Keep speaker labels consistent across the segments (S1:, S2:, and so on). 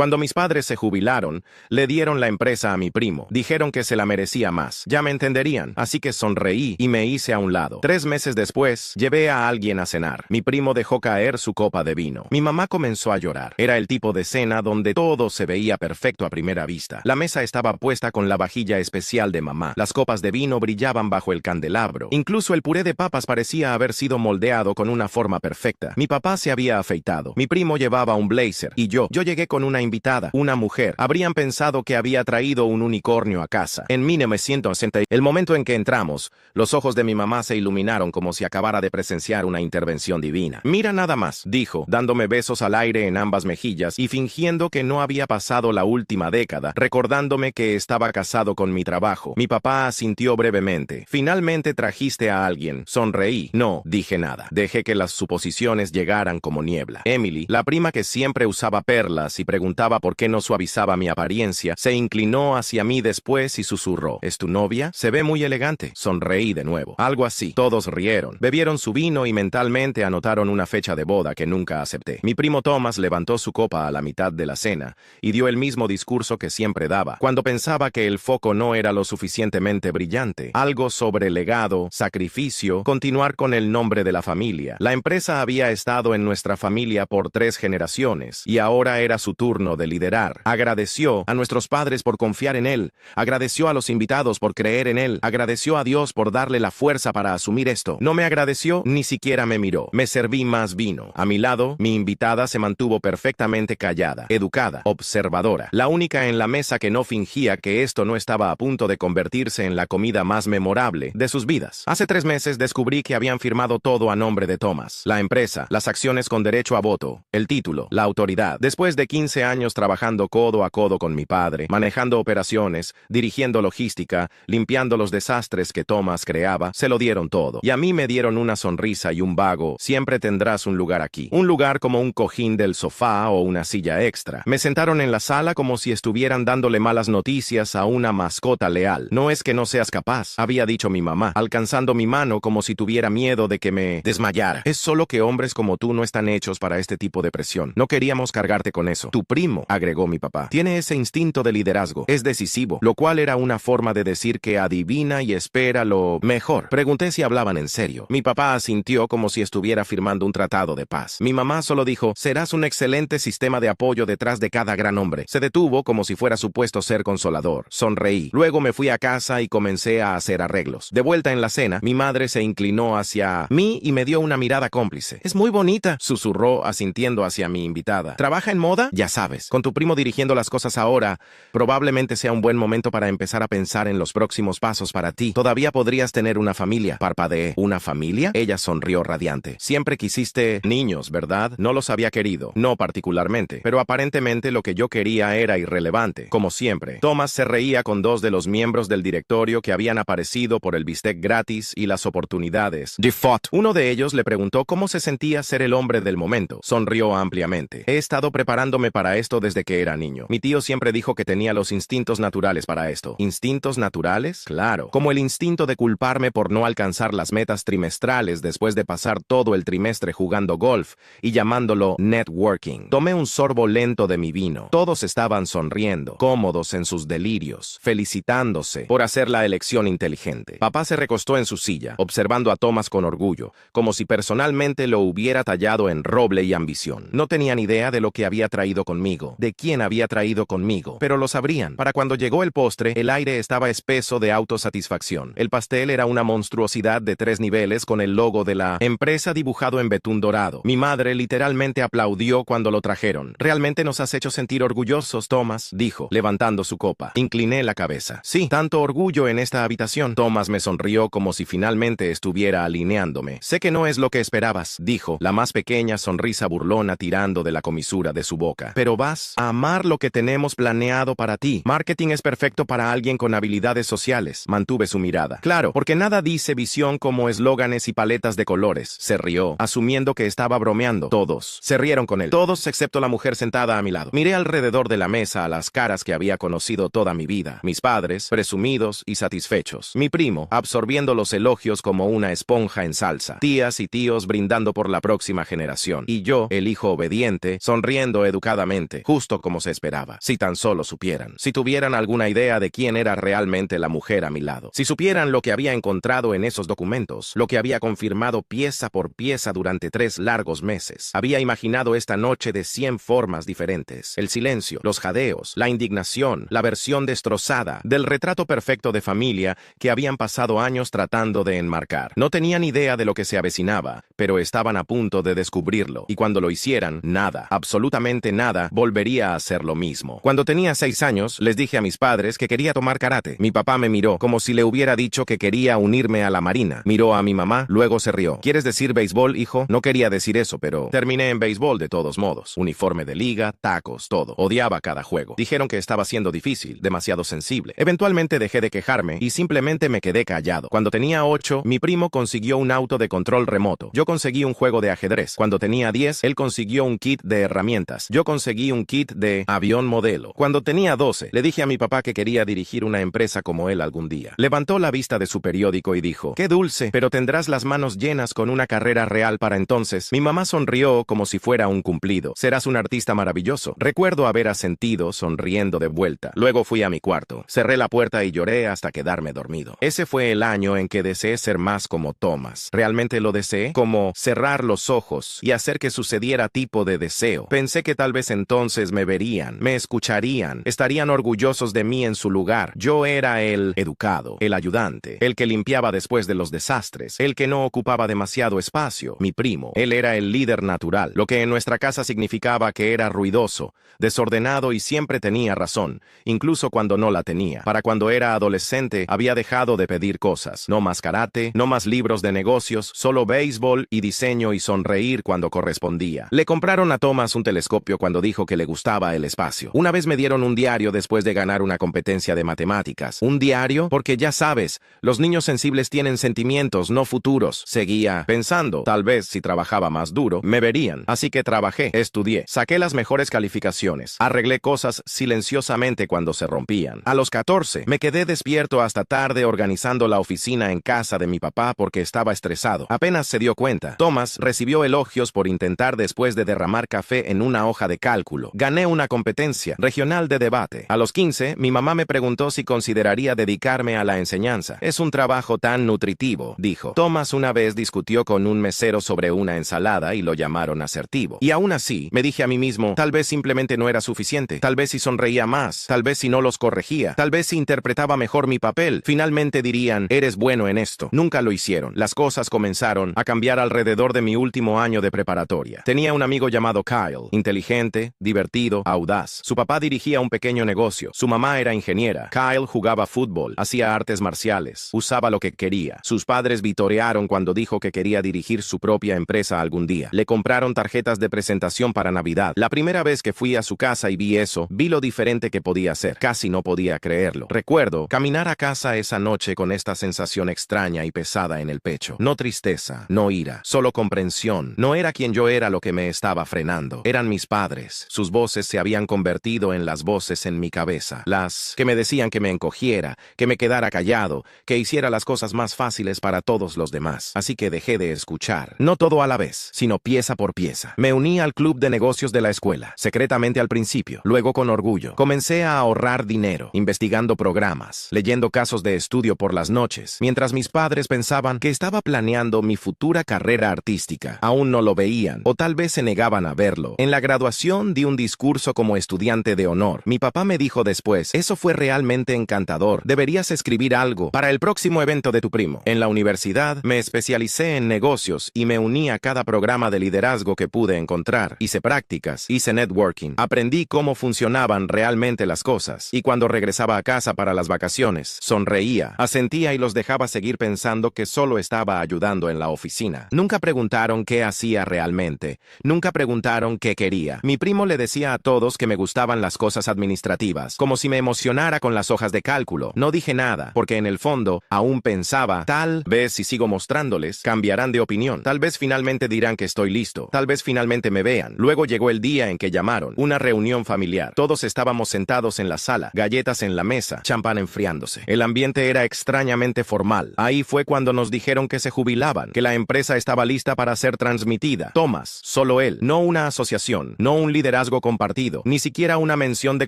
S1: Cuando mis padres se jubilaron, le dieron la empresa a mi primo. Dijeron que se la merecía más. Ya me entenderían. Así que sonreí y me hice a un lado. 3 meses después, llevé a alguien a cenar. Mi primo dejó caer su copa de vino. Mi mamá comenzó a llorar. Era el tipo de cena donde todo se veía perfecto a primera vista. La mesa estaba puesta con la vajilla especial de mamá. Las copas de vino brillaban bajo el candelabro. Incluso el puré de papas parecía haber sido moldeado con una forma perfecta. Mi papá se había afeitado. Mi primo llevaba un blazer. Y yo llegué con una invitada, una mujer. Habrían pensado que había traído un unicornio a casa. En 1960, el momento en que entramos, los ojos de mi mamá se iluminaron como si acabara de presenciar una intervención divina. Mira nada más, dijo, dándome besos al aire en ambas mejillas y fingiendo que no había pasado la última década, recordándome que estaba casado con mi trabajo. Mi papá asintió brevemente. Finalmente trajiste a alguien. Sonreí. No dije nada. Dejé que las suposiciones llegaran como niebla. Emily, la prima que siempre usaba perlas y preguntaba por qué no suavizaba mi apariencia, se inclinó hacia mí después y susurró: ¿Es tu novia? Se ve muy elegante. Sonreí de nuevo. Algo así. Todos rieron. Bebieron su vino y mentalmente anotaron una fecha de boda que nunca acepté. Mi primo Thomas levantó su copa a la mitad de la cena y dio el mismo discurso que siempre daba, cuando pensaba que el foco no era lo suficientemente brillante. Algo sobre legado, sacrificio, continuar con el nombre de la familia. La empresa había estado en nuestra familia por 3 generaciones y ahora era su turno de liderar. Agradeció a nuestros padres por confiar en él, agradeció a los invitados por creer en él, agradeció a Dios por darle la fuerza para asumir esto. No me agradeció, ni siquiera me miró. Me serví más vino. A mi lado, mi invitada se mantuvo perfectamente callada, educada, observadora. La única en la mesa que no fingía que esto no estaba a punto de convertirse en la comida más memorable de sus vidas. Hace 3 meses descubrí que habían firmado todo a nombre de Thomas. La empresa, las acciones con derecho a voto, el título, la autoridad. Después de 15 años trabajando codo a codo con mi padre, manejando operaciones, dirigiendo logística, limpiando los desastres que Thomas creaba, se lo dieron todo. Y a mí me dieron una sonrisa y un vago: siempre tendrás un lugar aquí. Un lugar como un cojín del sofá o una silla extra. Me sentaron en la sala como si estuvieran dándole malas noticias a una mascota leal. No es que no seas capaz, había dicho mi mamá, alcanzando mi mano como si tuviera miedo de que me desmayara. Es solo que hombres como tú no están hechos para este tipo de presión. No queríamos cargarte con eso. Tu primo, agregó mi papá, tiene ese instinto de liderazgo. Es decisivo, lo cual era una forma de decir que adivina y espera lo mejor. Pregunté si hablaban en serio. Mi papá asintió como si estuviera firmando un tratado de paz. Mi mamá solo dijo: serás un excelente sistema de apoyo detrás de cada gran hombre. Se detuvo como si fuera supuesto ser consolador. Sonreí. Luego me fui a casa y comencé a hacer arreglos. De vuelta en la cena, mi madre se inclinó hacia mí y me dio una mirada cómplice. Es muy bonita, susurró asintiendo hacia mi invitada. ¿Trabaja en moda? Ya sabes, con tu primo dirigiendo las cosas ahora, probablemente sea un buen momento para empezar a pensar en los próximos pasos para ti. Todavía podrías tener una familia. Parpadeé. ¿Una familia? Ella sonrió radiante. Siempre quisiste niños, ¿verdad? No los había querido. No particularmente. Pero aparentemente lo que yo quería era irrelevante. Como siempre, Thomas se reía con 2 de los miembros del directorio que habían aparecido por el bistec gratis y las oportunidades. Default. Uno de ellos le preguntó cómo se sentía ser el hombre del momento. Sonrió ampliamente. He estado preparándome para esto desde que era niño. Mi tío siempre dijo que tenía los instintos naturales para esto. ¿Instintos naturales? Claro. Como el instinto de culparme por no alcanzar las metas trimestrales después de pasar todo el trimestre jugando golf y llamándolo networking. Tomé un sorbo lento de mi vino. Todos estaban sonriendo, cómodos en sus delirios, felicitándose por hacer la elección inteligente. Papá se recostó en su silla, observando a Thomas con orgullo, como si personalmente lo hubiera tallado en roble y ambición. No tenían idea de lo que había traído conmigo, de quién había traído conmigo, pero lo sabrían. Para cuando llegó el postre, el aire estaba espeso de autosatisfacción. El pastel era una monstruosidad de 3 niveles con el logo de la empresa dibujado en betún dorado. Mi madre literalmente aplaudió cuando lo trajeron. Realmente nos has hecho sentir orgullosos, Thomas, dijo, levantando su copa. Incliné la cabeza. Sí, tanto orgullo en esta habitación. Thomas me sonrió como si finalmente estuviera alineándome. Sé que no es lo que esperabas, dijo, la más pequeña sonrisa burlona tirando de la comisura de su boca. Pero vas a amar lo que tenemos planeado para ti. Marketing es perfecto para alguien con habilidades sociales. Mantuve su mirada. Claro, porque nada dice visión como eslóganes y paletas de colores. Se rió, asumiendo que estaba bromeando. Todos se rieron con él. Todos excepto la mujer sentada a mi lado. Miré alrededor de la mesa a las caras que había conocido toda mi vida. Mis padres, presumidos y satisfechos. Mi primo, absorbiendo los elogios como una esponja en salsa. Tías y tíos brindando por la próxima generación. Y yo, el hijo obediente, sonriendo educadamente. sonriente, justo como se esperaba. Si tan solo supieran, si tuvieran alguna idea de quién era realmente la mujer a mi lado, si supieran lo que había encontrado en esos documentos, lo que había confirmado pieza por pieza durante 3 largos meses. Había imaginado esta noche de 100 formas diferentes. El silencio, los jadeos, la indignación, la versión destrozada del retrato perfecto de familia que habían pasado años tratando de enmarcar. No tenían idea de lo que se avecinaba, pero estaban a punto de descubrirlo, y cuando lo hicieran, nada, absolutamente nada, volvería a ser lo mismo. Cuando tenía 6 años, les dije a mis padres que quería tomar karate. Mi papá me miró como si le hubiera dicho que quería unirme a la marina. Miró a mi mamá, luego se rió. ¿Quieres decir béisbol, hijo? No quería decir eso, pero terminé en béisbol de todos modos. Uniforme de liga, tacos, todo. Odiaba cada juego. Dijeron que estaba siendo difícil, demasiado sensible. Eventualmente dejé de quejarme y simplemente me quedé callado. Cuando tenía 8, mi primo consiguió un auto de control remoto. Yo conseguí un juego de ajedrez. Cuando tenía 10, él consiguió un kit de herramientas. Yo conseguí un kit de avión modelo. Cuando tenía 12, le dije a mi papá que quería dirigir una empresa como él algún día. Levantó la vista de su periódico y dijo, «Qué dulce, pero tendrás las manos llenas con una carrera real para entonces». Mi mamá sonrió como si fuera un cumplido. «Serás un artista maravilloso». Recuerdo haber asentido sonriendo de vuelta. Luego fui a mi cuarto. Cerré la puerta y lloré hasta quedarme dormido. Ese fue el año en que deseé ser más como Thomas. Realmente lo deseé, como cerrar los ojos y hacer que sucediera tipo de deseo. Pensé que tal vez entonces me verían, me escucharían, estarían orgullosos de mí en su lugar. Yo era el educado, el ayudante, el que limpiaba después de los desastres, el que no ocupaba demasiado espacio. Mi primo, él era el líder natural, lo que en nuestra casa significaba que era ruidoso, desordenado y siempre tenía razón, incluso cuando no la tenía. Para cuando era adolescente, había dejado de pedir cosas. No más karate, no más libros de negocios, solo béisbol y diseño y sonreír cuando correspondía. Le compraron a Thomas un telescopio cuando dijo que le gustaba el espacio. Una vez me dieron un diario después de ganar una competencia de matemáticas. ¿Un diario? Porque ya sabes, los niños sensibles tienen sentimientos, no futuros. Seguía pensando, tal vez si trabajaba más duro, me verían. Así que trabajé, estudié, saqué las mejores calificaciones, arreglé cosas silenciosamente cuando se rompían. A los 14, me quedé despierto hasta tarde organizando la oficina en casa de mi papá porque estaba estresado. Apenas se dio cuenta. Thomas recibió elogios por intentar después de derramar café en una hoja de cálculo. Gané una competencia regional de debate. A los 15, mi mamá me preguntó si consideraría dedicarme a la enseñanza. Es un trabajo tan nutritivo, dijo. Thomas una vez discutió con un mesero sobre una ensalada y lo llamaron asertivo. Y aún así, me dije a mí mismo, tal vez simplemente no era suficiente. Tal vez si sonreía más. Tal vez si no los corregía. Tal vez si interpretaba mejor mi papel. Finalmente dirían, eres bueno en esto. Nunca lo hicieron. Las cosas comenzaron a cambiar alrededor de mi último año de preparatoria. Tenía un amigo llamado Kyle, inteligente, divertido, audaz. Su papá dirigía un pequeño negocio. Su mamá era ingeniera. Kyle jugaba fútbol, hacía artes marciales, usaba lo que quería. Sus padres vitorearon cuando dijo que quería dirigir su propia empresa algún día. Le compraron tarjetas de presentación para Navidad. La primera vez que fui a su casa y vi eso, vi lo diferente que podía ser. Casi no podía creerlo. Recuerdo caminar a casa esa noche con esta sensación extraña y pesada en el pecho. No tristeza, no ira, solo comprensión. No era quien yo era lo que me estaba frenando. Eran mis padres. Sus voces se habían convertido en las voces en mi cabeza. Las que me decían que me encogiera, que me quedara callado, que hiciera las cosas más fáciles para todos los demás. Así que dejé de escuchar. No todo a la vez, sino pieza por pieza. Me uní al club de negocios de la escuela, secretamente al principio, luego con orgullo. Comencé a ahorrar dinero, investigando programas, leyendo casos de estudio por las noches, mientras mis padres pensaban que estaba planeando mi futura carrera artística. Aún no lo veían, o tal vez se negaban a verlo. En la graduación di un discurso como estudiante de honor. Mi papá me dijo después, eso fue realmente encantador. Deberías escribir algo para el próximo evento de tu primo. En la universidad me especialicé en negocios y me uní a cada programa de liderazgo que pude encontrar. Hice prácticas, hice networking, aprendí cómo funcionaban realmente las cosas. Y cuando regresaba a casa para las vacaciones, sonreía, asentía y los dejaba seguir pensando que solo estaba ayudando en la oficina. Nunca preguntaron qué hacía realmente. Nunca preguntaron qué quería. Mi primo le decía a todos que me gustaban las cosas administrativas, como si me emocionara con las hojas de cálculo. No dije nada, porque en el fondo aún pensaba, tal vez si sigo mostrándoles, cambiarán de opinión. Tal vez finalmente dirán que estoy listo. Tal vez finalmente me vean. Luego llegó el día en que llamaron. Una reunión familiar. Todos estábamos sentados en la sala, galletas en la mesa, champán enfriándose. El ambiente era extrañamente formal. Ahí fue cuando nos dijeron que se jubilaban, que la empresa estaba lista para ser transmitida. Thomas, solo él, no una asociación, no un líder liderazgo compartido, ni siquiera una mención de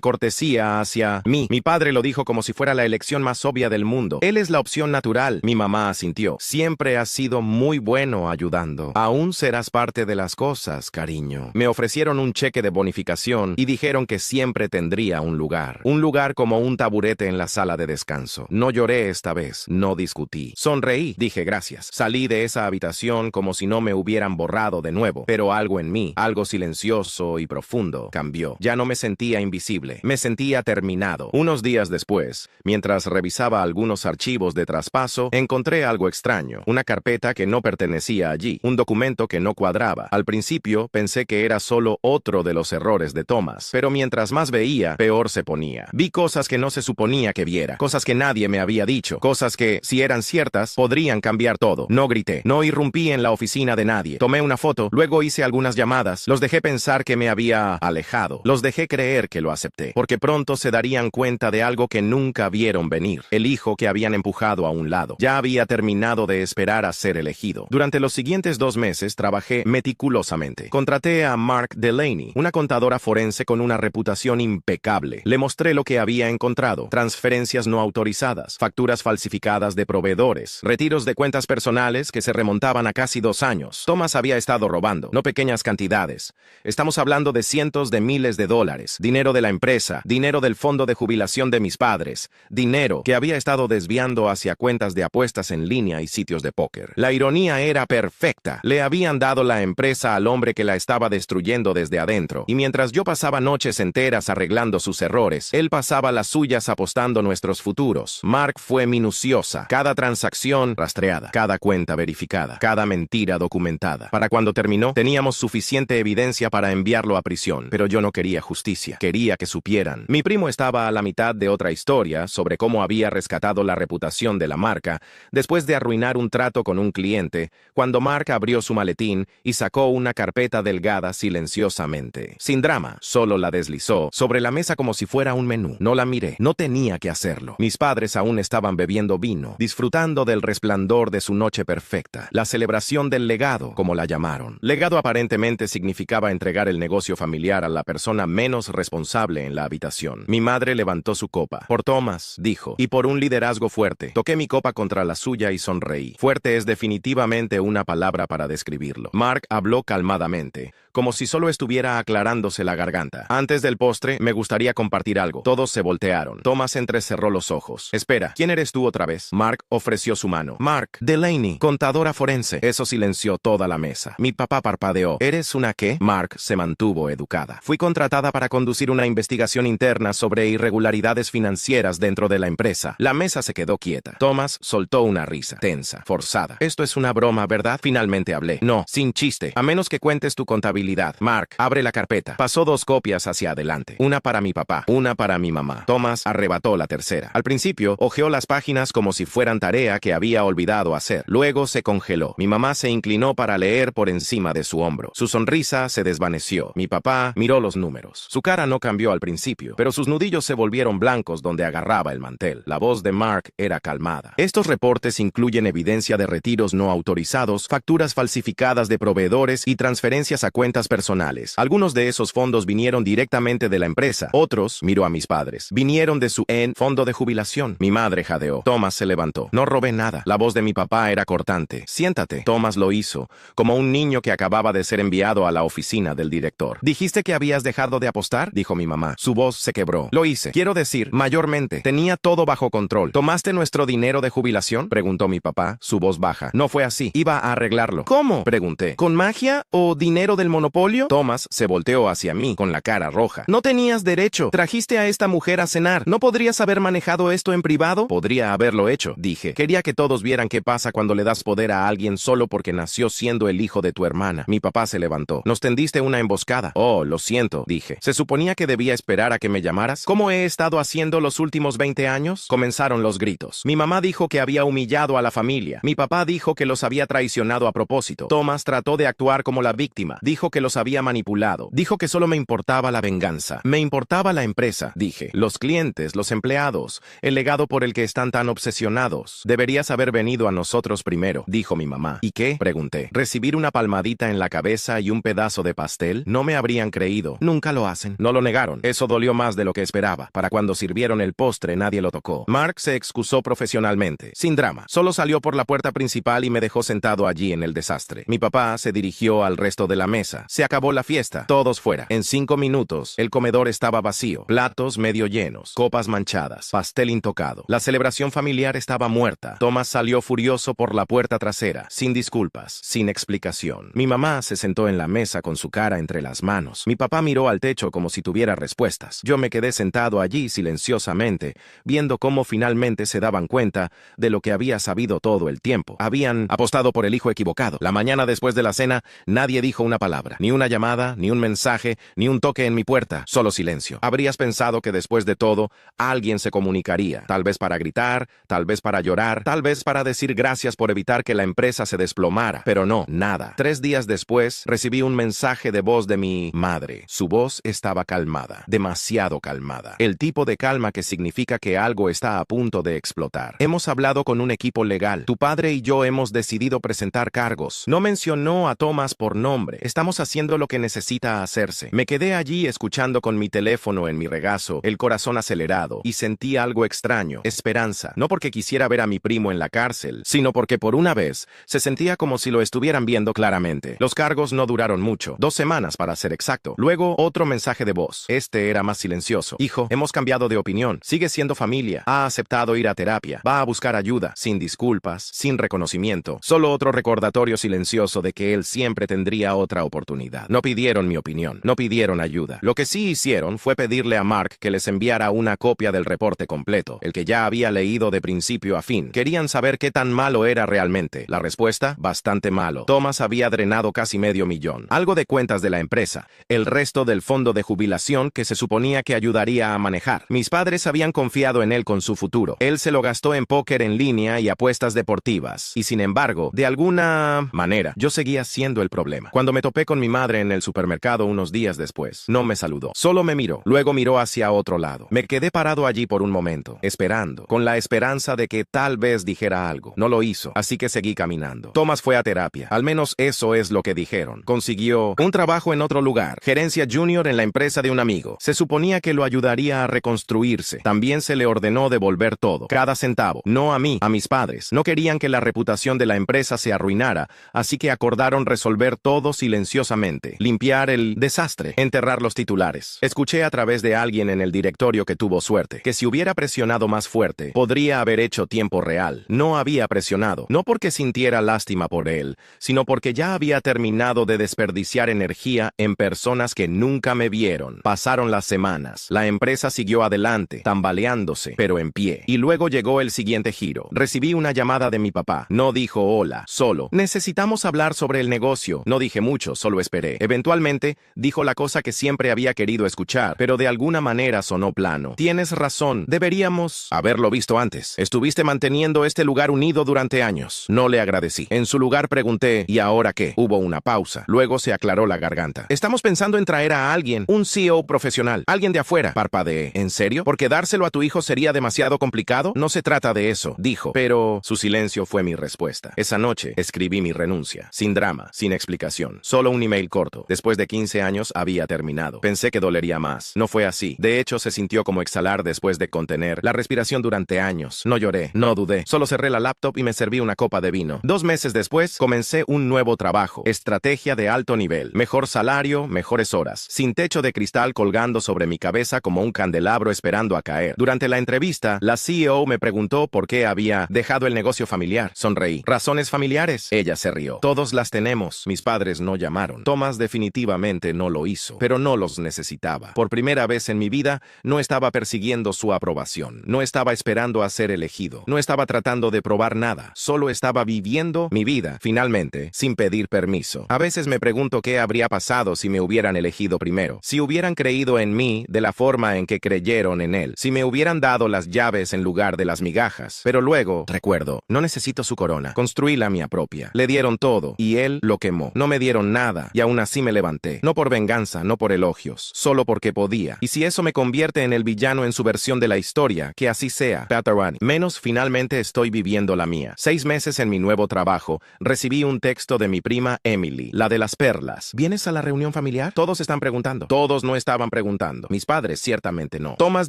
S1: cortesía hacia mí. Mi padre lo dijo como si fuera la elección más obvia del mundo. Él es la opción natural. Mi mamá asintió. Siempre has sido muy bueno ayudando. Aún serás parte de las cosas, cariño. Me ofrecieron un cheque de bonificación y dijeron que siempre tendría un lugar. Un lugar como un taburete en la sala de descanso. No lloré esta vez. No discutí. Sonreí. Dije gracias. Salí de esa habitación como si no me hubieran borrado de nuevo. Pero algo en mí, algo silencioso y profundo, cambió. Ya no me sentía invisible. Me sentía terminado. Unos días después, mientras revisaba algunos archivos de traspaso, encontré algo extraño. Una carpeta que no pertenecía allí. Un documento que no cuadraba. Al principio pensé que era solo otro de los errores de Thomas. Pero mientras más veía, peor se ponía. Vi cosas que no se suponía que viera. Cosas que nadie me había dicho. Cosas que, si eran ciertas, podrían cambiar todo. No grité. No irrumpí en la oficina de nadie. Tomé una foto. Luego hice algunas llamadas. Los dejé pensar que me había alejado. Los dejé creer que lo acepté. Porque pronto se darían cuenta de algo que nunca vieron venir. El hijo que habían empujado a un lado. Ya había terminado de esperar a ser elegido. Durante los siguientes 2 meses trabajé meticulosamente. Contraté a Mark Delaney, una contadora forense con una reputación impecable. Le mostré lo que había encontrado. Transferencias no autorizadas, facturas falsificadas de proveedores, retiros de cuentas personales que se remontaban a casi 2 años. Thomas había estado robando, no pequeñas cantidades. Estamos hablando de cientos de miles de dólares. Dinero de la empresa, dinero del fondo de jubilación de mis padres, dinero que había estado desviando hacia cuentas de apuestas en línea y sitios de póker. La ironía era perfecta. Le habían dado la empresa al hombre que la estaba destruyendo desde adentro. Y mientras yo pasaba noches enteras arreglando sus errores, él pasaba las suyas apostando nuestros futuros. Mark fue minuciosa. Cada transacción rastreada, cada cuenta verificada, cada mentira documentada. Para cuando terminó, teníamos suficiente evidencia para enviarlo a prisión. Pero yo no quería justicia. Quería que supieran. Mi primo estaba a la mitad de otra historia sobre cómo había rescatado la reputación de la marca después de arruinar un trato con un cliente, cuando Mark abrió su maletín y sacó una carpeta delgada silenciosamente. Sin drama, solo la deslizó sobre la mesa como si fuera un menú. No la miré. No tenía que hacerlo. Mis padres aún estaban bebiendo vino, disfrutando del resplandor de su noche perfecta. La celebración del legado, como la llamaron. Legado aparentemente significaba entregar el negocio familiar a la persona menos responsable en la habitación. Mi madre levantó su copa. Por Thomas, dijo, y por un liderazgo fuerte. Toqué mi copa contra la suya y sonreí. Fuerte es definitivamente una palabra para describirlo. Mark habló calmadamente, como si solo estuviera aclarándose la garganta. Antes del postre, me gustaría compartir algo. Todos se voltearon. Thomas entrecerró los ojos. Espera, ¿quién eres tú otra vez? Mark ofreció su mano. Mark Delaney, contadora forense. Eso silenció toda la mesa. Mi papá parpadeó. ¿Eres una qué? Mark se mantuvo educada. Fui contratada para conducir una investigación interna sobre irregularidades financieras dentro de la empresa. La mesa se quedó quieta. Thomas soltó una risa, tensa, forzada. Esto es una broma, ¿verdad? Finalmente hablé. No, sin chiste. A menos que cuentes tu contabilidad. Mark, abre la carpeta. Pasó 2 copias hacia adelante. Una para mi papá, una para mi mamá. Thomas arrebató la tercera. Al principio, hojeó las páginas como si fueran tarea que había olvidado hacer. Luego se congeló. Mi mamá se inclinó para leer por encima de su hombro. Su sonrisa se desvaneció. Mi papá miró los números. Su cara no cambió al principio, pero sus nudillos se volvieron blancos donde agarraba el mantel. La voz de Mark era calmada. Estos reportes incluyen evidencia de retiros no autorizados, facturas falsificadas de proveedores y transferencias a cuentas personales. Algunos de esos fondos vinieron directamente de la empresa. Otros, miró a mis padres, vinieron de su fondo de jubilación. Mi madre jadeó. Thomas se levantó. No robé nada. La voz de mi papá era cortante. Siéntate. Thomas lo hizo, como un niño que acababa de ser enviado a la oficina del director. ¿Dijiste que habías dejado de apostar? Dijo mi mamá. Su voz se quebró. Lo hice. Quiero decir, mayormente. Tenía todo bajo control. ¿Tomaste nuestro dinero de jubilación? Preguntó mi papá, su voz baja. No fue así. Iba a arreglarlo. ¿Cómo? Pregunté. ¿Con magia o dinero del monopolio? Thomas se volteó hacia mí con la cara roja. No tenías derecho. Trajiste a esta mujer a cenar. ¿No podrías haber manejado esto en privado? Podría haberlo hecho, dije. Quería que todos vieran qué pasa cuando le das poder a alguien solo porque nació siendo el hijo de tu hermana. Mi papá se levantó. Nos tendiste una emboscada. Oh, lo siento, dije. ¿Se suponía que debía esperar a que me llamaras? ¿Cómo he estado haciendo los últimos 20 años? Comenzaron los gritos. Mi mamá dijo que había humillado a la familia. Mi papá dijo que los había traicionado a propósito. Thomas trató de actuar como la víctima. Dijo que los había manipulado. Dijo que solo me importaba la venganza. Me importaba la empresa, dije. Los clientes, los empleados, el legado por el que están tan obsesionados. Deberías haber venido a nosotros primero, dijo mi mamá. ¿Y qué? Pregunté. ¿Recibir una palmadita en la cabeza y un pedazo de pastel? No me habrían creído. Nunca lo hacen. No lo negaron. Eso dolió más de lo que esperaba. Para cuando sirvieron el postre, nadie lo tocó. Mark se excusó profesionalmente, sin drama. Solo salió por la puerta principal y me dejó sentado allí en el desastre. Mi papá se dirigió al resto de la mesa. Se acabó la fiesta. Todos fuera. En 5 minutos, el comedor estaba vacío. Platos medio llenos, copas manchadas, pastel intocado. La celebración familiar estaba muerta. Thomas salió furioso por la puerta trasera, sin disculpas, sin explicación. Mi mamá se sentó en la mesa con su cara entre las manos. Mi papá miró al techo como si tuviera respuestas. Yo me quedé sentado allí silenciosamente, viendo cómo finalmente se daban cuenta de lo que había sabido todo el tiempo. Habían apostado por el hijo equivocado. La mañana después de la cena, nadie dijo una palabra, ni una llamada, ni un mensaje, ni un toque en mi puerta, solo silencio. Habrías pensado que después de todo, alguien se comunicaría, tal vez para gritar, tal vez para llorar, tal vez para decir gracias por evitar que la empresa se desplomara, pero no, nada. 3 días después, recibí un mensaje de voz de mi madre. Su voz estaba calmada, demasiado calmada. El tipo de calma que significa que algo está a punto de explotar. Hemos hablado con un equipo legal. Tu padre y yo hemos decidido presentar cargos. No mencionó a Thomas por nombre. Estamos haciendo lo que necesita hacerse. Me quedé allí escuchando con mi teléfono en mi regazo, el corazón acelerado, y sentí algo extraño, esperanza. No porque quisiera ver a mi primo en la cárcel, sino porque por una vez se sentía como si lo estuvieran viendo claramente. Los cargos no duraron mucho, 2 semanas para ser exacto. Luego otro mensaje de voz. Este era más silencioso. Hijo, hemos cambiado de opinión. Sigue siendo familia. Ha aceptado ir a terapia. Va a buscar ayuda, sin disculpas, sin reconocimiento. Solo otro recordatorio silencioso de que él siempre tendría otra oportunidad. No pidieron mi opinión. No pidieron ayuda. Lo que sí hicieron fue pedirle a Mark que les enviara una copia del reporte completo, el que ya había leído de principio a fin. Querían saber qué tan malo era realmente. La respuesta, bastante malo. Thomas había drenado casi $500,000. Algo de cuentas de la empresa. El resto del fondo de jubilación que se suponía que ayudaría a manejar. Mis padres habían confiado en él con su futuro. Él se lo gastó en póker en línea y apuestas deportivas. Y sin embargo, de alguna manera, yo seguía siendo el problema. Cuando me topé con mi madre en el supermercado unos días después, no me saludó. Solo me miró. Luego miró hacia otro lado. Me quedé parado allí por un momento, esperando, con la esperanza de que tal vez dijera algo. No lo hizo, así que seguí caminando. Thomas fue a terapia. Al menos eso es lo que dijeron. Consiguió un trabajo en otro lugar, gerencia junior en la empresa de un amigo. Se suponía que lo ayudaría a reconstruirse. También se le ordenó devolver todo, cada centavo. No a mí, a mis padres. No querían que la reputación de la empresa se arruinara, así que acordaron resolver todo silenciosamente. Limpiar el desastre, enterrar los titulares. Escuché a través de alguien en el directorio que tuvo suerte, que si hubiera presionado más fuerte, podría haber hecho tiempo real. No había presionado, no porque sintiera lástima por él, sino porque ya había terminado de desperdiciar energía en personas que nunca me vieron. Pasaron las semanas. La empresa siguió adelante, tambaleándose, pero en pie. Y luego llegó el siguiente giro. Recibí una llamada de mi papá. No dijo hola, solo: necesitamos hablar sobre el negocio. No dije mucho, solo esperé. Eventualmente, dijo la cosa que siempre había querido escuchar, pero de alguna manera sonó plano. Tienes razón, deberíamos haberlo visto antes. Estuviste manteniendo este lugar unido durante años. No le agradecí. En su lugar pregunté: ¿y ahora qué? Hubo una pausa. Luego se aclaró la garganta. Estamos pensando en traer a alguien, un CEO profesional, alguien de afuera. Parpadeé. ¿En serio? ¿Porque dárselo a tu hijo sería demasiado complicado? No se trata de eso, dijo. Pero su silencio fue mi respuesta. Esa noche escribí mi renuncia, sin drama, sin explicación. Solo un email corto. Después de 15 años había terminado. Pensé que dolería más. No fue así. De hecho, se sintió como exhalar después de contener la respiración durante años. No lloré, no dudé. Solo cerré la laptop y me serví una copa de vino. 2 meses después, comencé un nuevo trabajo. Estrategia de alto nivel. Mejor salario, mejores horas. Sin techo de cristal colgando sobre mi cabeza como un candelabro esperando a caer. Durante la entrevista, la CEO me preguntó por qué había dejado el negocio familiar. Sonreí. ¿Razones familiares? Ella se rió. Todos las tenemos. Mis padres no llamaron. Thomas definitivamente no lo hizo, pero no los necesitaba. Por primera vez en mi vida, no estaba persiguiendo su aprobación. No estaba esperando a ser elegido. No estaba tratando de probar nada. Solo estaba viviendo mi vida, finalmente, sin pedir permiso. A veces me pregunto qué habría pasado si me hubieran elegido primero. Si hubieran creído en mí de la forma en que creyeron en él. Si me hubieran dado las llaves en lugar de las migajas. Pero luego, recuerdo, no necesito su corona. Construí la mía propia. Le dieron todo y él lo quemó. No me dieron nada nada, y aún así me levanté. No por venganza, no por elogios, solo porque podía. Y si eso me convierte en el villano en su versión de la historia, que así sea. Patarani. Menos finalmente estoy viviendo la mía. 6 meses en mi nuevo trabajo, recibí un texto de mi prima Emily, la de las perlas. ¿Vienes a la reunión familiar? Todos están preguntando. Todos no estaban preguntando. Mis padres ciertamente no. Thomas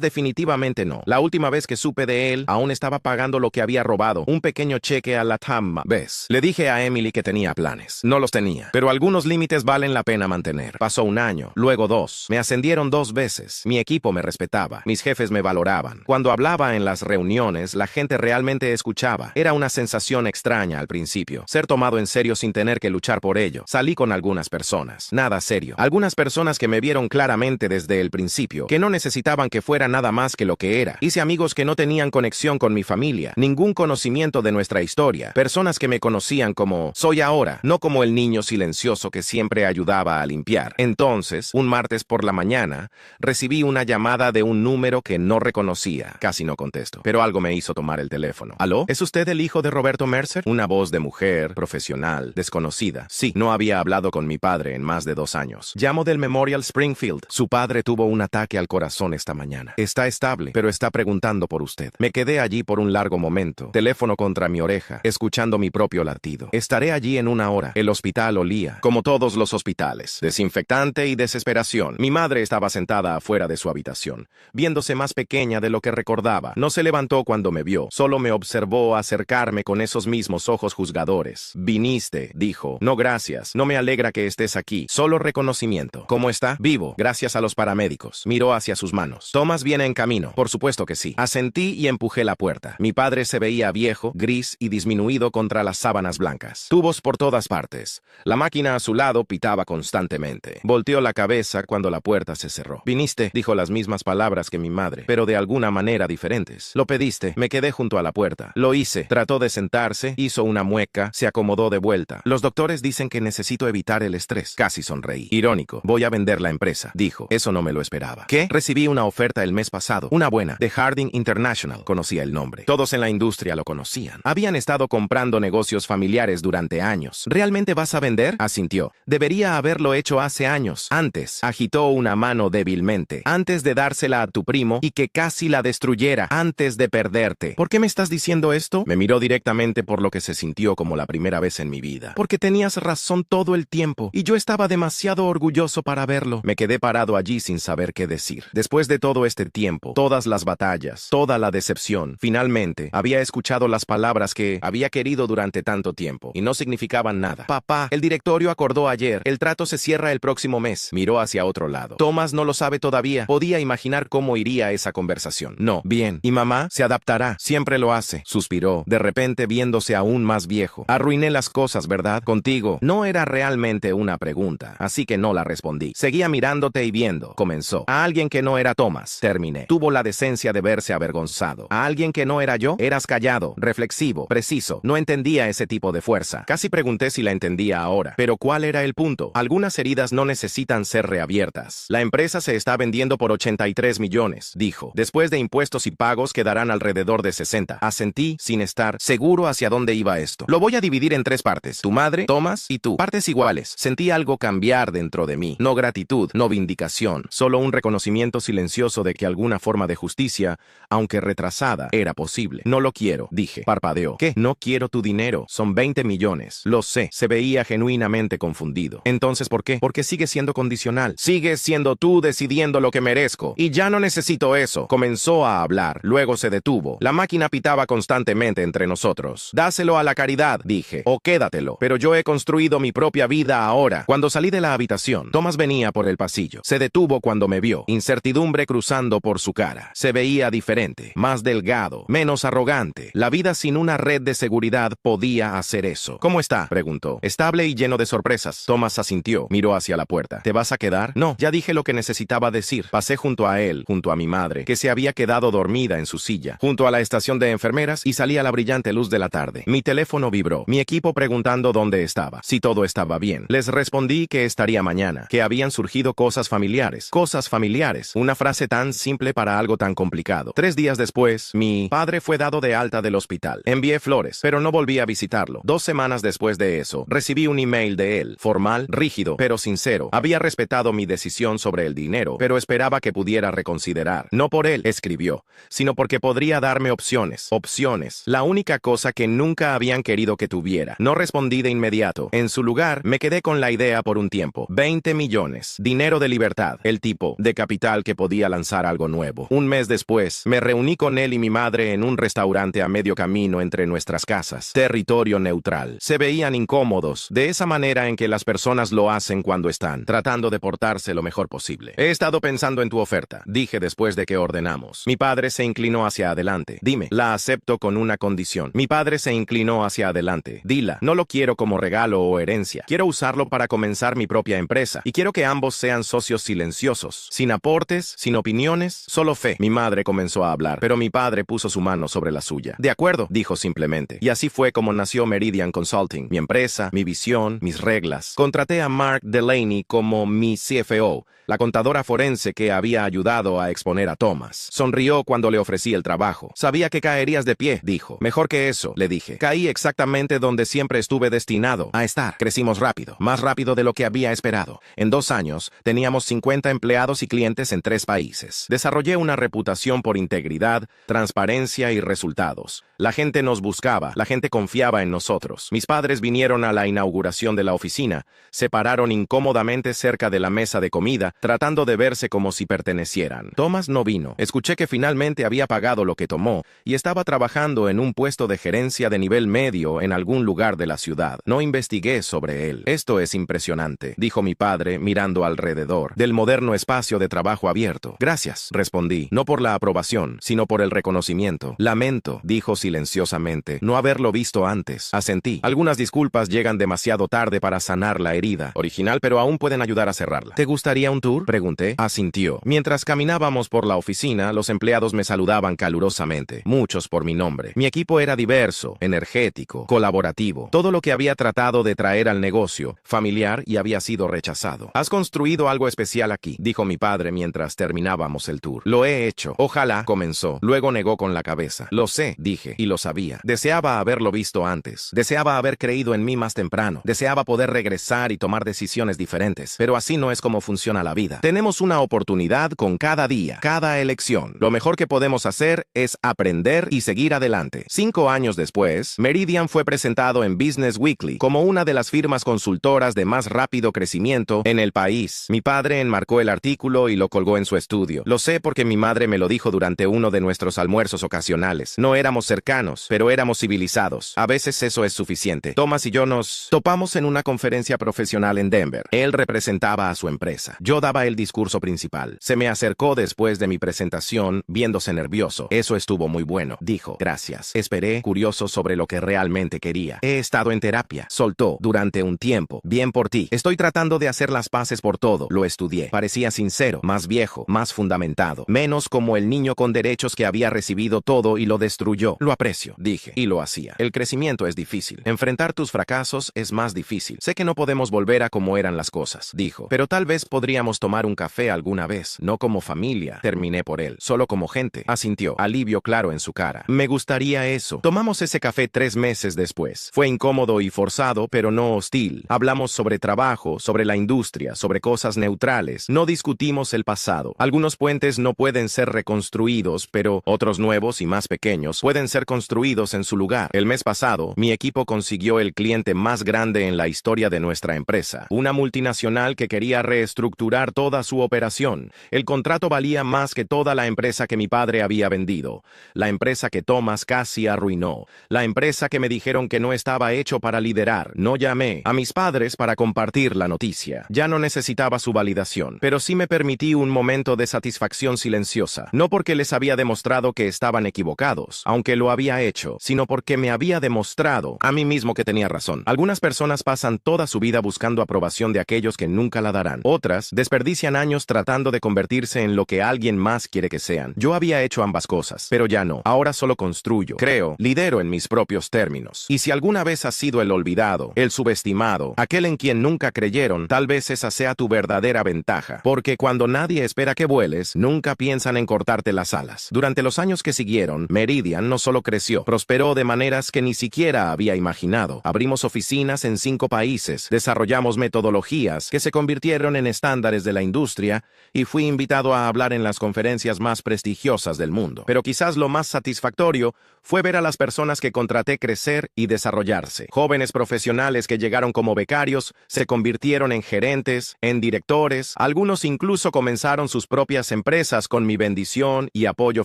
S1: definitivamente no. La última vez que supe de él, aún estaba pagando lo que había robado, un pequeño cheque a la Tamma. ¿Ves? Le dije a Emily que tenía planes. No los tenía, pero algunos límites valen la pena mantener. Pasó un año, luego 2. Me ascendieron 2 veces. Mi equipo me respetaba. Mis jefes me valoraban. Cuando hablaba en las reuniones, la gente realmente escuchaba. Era una sensación extraña al principio. Ser tomado en serio sin tener que luchar por ello. Salí con algunas personas. Nada serio. Algunas personas que me vieron claramente desde el principio, que no necesitaban que fuera nada más que lo que era. Hice amigos que no tenían conexión con mi familia, ningún conocimiento de nuestra historia. Personas que me conocían como soy ahora, no como el niño silencioso que siempre ayudaba a limpiar. Entonces, un martes por la mañana, recibí una llamada de un número que no reconocía. Casi no contesto, pero algo me hizo tomar el teléfono. ¿Aló? ¿Es usted el hijo de Roberto Mercer? Una voz de mujer, profesional, desconocida. Sí, no había hablado con mi padre en más de 2 años. Llamo del Memorial Springfield. Su padre tuvo un ataque al corazón esta mañana. Está estable, pero está preguntando por usted. Me quedé allí por un largo momento, teléfono contra mi oreja, escuchando mi propio latido. Estaré allí en 1 hora. El hospital olía, como todos los hospitales, desinfectante y desesperación. Mi madre estaba sentada afuera de su habitación, viéndose más pequeña de lo que recordaba. No se levantó cuando me vio, solo me observó acercarme con esos mismos ojos juzgadores. Viniste, dijo. No, gracias. No me alegra que estés aquí. Solo reconocimiento. ¿Cómo está? Vivo, gracias a los paramédicos. Miró hacia sus manos. Thomas viene en camino. Por supuesto que sí. Asentí y empujé la puerta. Mi padre se veía viejo, gris y disminuido contra las sábanas blancas. Tubos por todas partes. La máquina a su lado pitaba constantemente. Volteó la cabeza cuando la puerta se cerró. Viniste, dijo las mismas palabras que mi madre, pero de alguna manera diferentes. Lo pediste. Me quedé junto a la puerta. Lo hice. Trató de sentarse, hizo una mueca, se acomodó de vuelta. Los doctores dicen que necesito evitar el estrés. Casi sonreí. Irónico. Voy a vender la empresa, dijo. Eso no me lo esperaba. ¿Qué? Recibí una oferta el mes pasado. Una buena. De Harding International. Conocía el nombre. Todos en la industria lo conocían. Habían estado comprando negocios familiares durante años. ¿Realmente vas a vender? Asintió. Debería haberlo hecho hace años. Antes. Agitó una mano débilmente. Antes de dársela a tu primo y que casi la destruyera. Antes de perderte. ¿Por qué me estás diciendo esto? Me miró directamente por lo que se sintió como la primera vez en mi vida. Porque tenías razón todo el tiempo y yo estaba demasiado orgulloso para verlo. Me quedé parado allí sin saber qué decir. Después de todo este tiempo, todas las batallas, toda la decepción, finalmente había escuchado las palabras que había querido durante tanto tiempo y no significaban nada. Papá, el directorio acordó ayer. El trato se cierra el próximo mes. Miró hacia otro lado. Thomas no lo sabe todavía. Podía imaginar cómo iría esa conversación. No. Bien. ¿Y mamá? Se adaptará. Siempre lo hace. Suspiró, de repente viéndose aún más viejo. Arruiné las cosas, ¿verdad? Contigo. No era realmente una pregunta, así que no la respondí. Seguía mirándote y viendo. Comenzó. A alguien que no era Thomas. Terminé. Tuvo la decencia de verse avergonzado. A alguien que no era yo. Eras callado, reflexivo, preciso. No entendía ese tipo de fuerza. Casi pregunté si la entendía ahora. Pero ¿cuál era el punto? Algunas heridas no necesitan ser reabiertas. La empresa se está vendiendo por 83 millones, dijo. Después de impuestos y pagos quedarán alrededor de 60. Asentí sin estar seguro hacia dónde iba esto. Lo voy a dividir en 3 partes. Tu madre, Thomas y tú. Partes iguales. Sentí algo cambiar dentro de mí. No gratitud, no vindicación. Solo un reconocimiento silencioso de que alguna forma de justicia, aunque retrasada, era posible. No lo quiero, dije. Parpadeó. ¿Qué? No quiero tu dinero. Son 20 millones. Lo sé. Se veía genuinamente confundido. Entonces, ¿por qué? Porque sigue siendo condicional. Sigues siendo tú decidiendo lo que merezco. Y ya no necesito eso. Comenzó a hablar. Luego se detuvo. La máquina pitaba constantemente entre nosotros. Dáselo a la caridad, dije. O quédatelo. Pero yo he construido mi propia vida ahora. Cuando salí de la habitación, Thomas venía por el pasillo. Se detuvo cuando me vio. Incertidumbre cruzando por su cara. Se veía diferente. Más delgado. Menos arrogante. La vida sin una red de seguridad podía hacer eso. ¿Cómo está? Preguntó. Estable y lleno de sorpresas. Thomas asintió. Miró hacia la puerta. ¿Te vas a quedar? No. Ya dije lo que necesitaba decir. Pasé junto a él, junto a mi madre, que se había quedado dormida en su silla, junto a la estación de enfermeras y salí a la brillante luz de la tarde. Mi teléfono vibró. Mi equipo preguntando dónde estaba, si todo estaba bien. Les respondí que estaría mañana, que habían surgido cosas familiares. Cosas familiares. Una frase tan simple para algo tan complicado. 3 días después, mi padre fue dado de alta del hospital. Envié flores, pero no volví a visitarlo. 2 semanas después de eso, recibí un email de él. formal, rígido, pero sincero. Había respetado mi decisión sobre el dinero, pero esperaba que pudiera reconsiderar. No por él, escribió, sino porque podría darme opciones. Opciones. La única cosa que nunca habían querido que tuviera. No respondí de inmediato. En su lugar, me quedé con la idea por un tiempo. 20 millones. Dinero de libertad. El tipo de capital que podía lanzar algo nuevo. Un mes después, me reuní con él y mi madre en un restaurante a medio camino entre nuestras casas. Territorio neutral. Se veían incómodos, de esa manera en que las personas lo hacen cuando están tratando de portarse lo mejor posible. He estado pensando en tu oferta, dije después de que ordenamos. Mi padre se inclinó hacia adelante. Dime, la acepto con una condición. Mi padre se inclinó hacia adelante. Dila, no lo quiero como regalo o herencia. Quiero usarlo para comenzar mi propia empresa y quiero que ambos sean socios silenciosos, sin aportes, sin opiniones, solo fe. Mi madre comenzó a hablar, pero mi padre puso su mano sobre la suya. De acuerdo, dijo simplemente. Y así fue como nació Meridian Consulting, mi empresa, mi visión, mis reglas. Contraté a Mark Delaney como mi CFO, la contadora forense que había ayudado a exponer a Thomas. Sonrió cuando le ofrecí el trabajo. Sabía que caerías de pie, dijo. Mejor que eso, le dije. Caí exactamente donde siempre estuve destinado a estar. Crecimos rápido, más rápido de lo que había esperado. En 2 años, teníamos 50 empleados y clientes en 3 países. Desarrollé una reputación por integridad, transparencia y resultados. La gente nos buscaba, la gente confiaba en nosotros. Mis padres vinieron a la inauguración de la oficina, se pararon incómodamente cerca de la mesa de comida, tratando de verse como si pertenecieran. Thomas no vino. Escuché que finalmente había pagado lo que tomó y estaba trabajando en un puesto de gerencia de nivel medio en algún lugar de la ciudad. No investigué sobre él. Esto es impresionante, dijo mi padre mirando alrededor del moderno espacio de trabajo abierto. Gracias, respondí, no por la aprobación, sino por el reconocimiento. Lamento, dijo silenciosamente, no haberlo visto antes. Asentí. Algunas disculpas llegan demasiado tarde para sanar la herida original, pero aún pueden ayudar a cerrarla. ¿Te gustaría un tour? Pregunté. Asintió. Mientras caminábamos por la oficina, los empleados me saludaban calurosamente, muchos por mi nombre. Mi equipo era diverso, energético, colaborativo, todo lo que había tratado de traer al negocio, familiar, y había sido rechazado. Has construido algo especial aquí, dijo mi padre mientras terminábamos el tour. Lo he hecho. Ojalá, comenzó. Luego negó con la cabeza. Lo sé, dije, y lo sabía. Deseaba haberlo visto antes. Deseaba haber creído en mí más temprano. Deseaba poder regresar y tomar decisiones diferentes. Pero así no es como funciona la vida. Tenemos una oportunidad con cada día, cada elección. Lo mejor que podemos hacer es aprender y seguir adelante. 5 años después, Meridian fue presentado en Business Weekly como una de las firmas consultoras de más rápido crecimiento en el país. Mi padre enmarcó el artículo y lo colgó en su estudio. Lo sé porque mi madre me lo dijo durante uno de nuestros almuerzos ocasionales. No éramos cercanos, pero éramos civilizados. A veces eso es suficiente. Thomas y yo nos topamos en una conferencia profesional en Denver. Él representaba a su empresa. Yo daba el discurso principal. Se me acercó después de mi presentación, viéndose nervioso. Eso estuvo muy bueno, dijo. Gracias. Esperé, curioso sobre lo que realmente quería. He estado en terapia. Soltó. Durante un tiempo. Bien por ti. Estoy tratando de hacer las paces por todo. Lo estudié. Parecía sincero, más viejo, más fundamentado. Menos como el niño con derechos que había recibido todo y lo destruyó. Lo aprecio, dije. Y lo hacía. El crecimiento es difícil. Enfrentar tus fracasos es más difícil. Sé que no podemos volver a como eran las cosas, dijo. Pero tal vez podríamos tomar un café alguna vez. No como familia. Terminé por él. Solo como gente. Asintió. Alivio claro en su cara. Me gustaría eso. Tomamos ese café 3 meses después. Fue incómodo y forzado, pero no hostil. Hablamos sobre trabajo, sobre la industria, sobre cosas neutrales. No discutimos el pasado. Algunos puentes no pueden ser reconstruidos, pero otros nuevos y más pequeños pueden ser construidos en su lugar. El mes pasado, mi equipo consiguió el cliente más grande en la historia de nuestra empresa. Una multinacional que quería reestructurar toda su operación. El contrato valía más que toda la empresa que mi padre había vendido. La empresa que Thomas casi arruinó. La empresa que me dijeron que no estaba hecho para liderar. No llamé a mis padres para compartir la noticia. Ya no necesitaba su validación, pero sí me permití un momento de satisfacción silenciosa. No porque les había demostrado que estaban equivocados, aunque lo había hecho, sino porque me había demostrado a mí mismo que tenía razón. Algunas personas pasan toda su vida buscando aprobación de aquellos que nunca la darán. Otras Desperdician años tratando de convertirse en lo que alguien más quiere que sean. Yo había hecho ambas cosas, pero ya no. Ahora solo construyo, creo, lidero en mis propios términos. Y si alguna vez has sido el olvidado, el subestimado, aquel en quien nunca creyeron, tal vez esa sea tu verdadera ventaja. Porque cuando nadie espera que vueles, nunca piensan en cortarte las alas. Durante los años que siguieron, Meridian no solo creció, prosperó de maneras que ni siquiera había imaginado. Abrimos oficinas en 5 países, desarrollamos metodologías que se convirtieron en estándares de la industria y fui invitado a hablar en las conferencias más prestigiosas del mundo. Pero quizás lo más satisfactorio fue ver a las personas que contraté crecer y desarrollarse. Jóvenes profesionales que llegaron como becarios se convirtieron en gerentes, en directores, algunos incluso comenzaron sus propias empresas con mi bendición y apoyo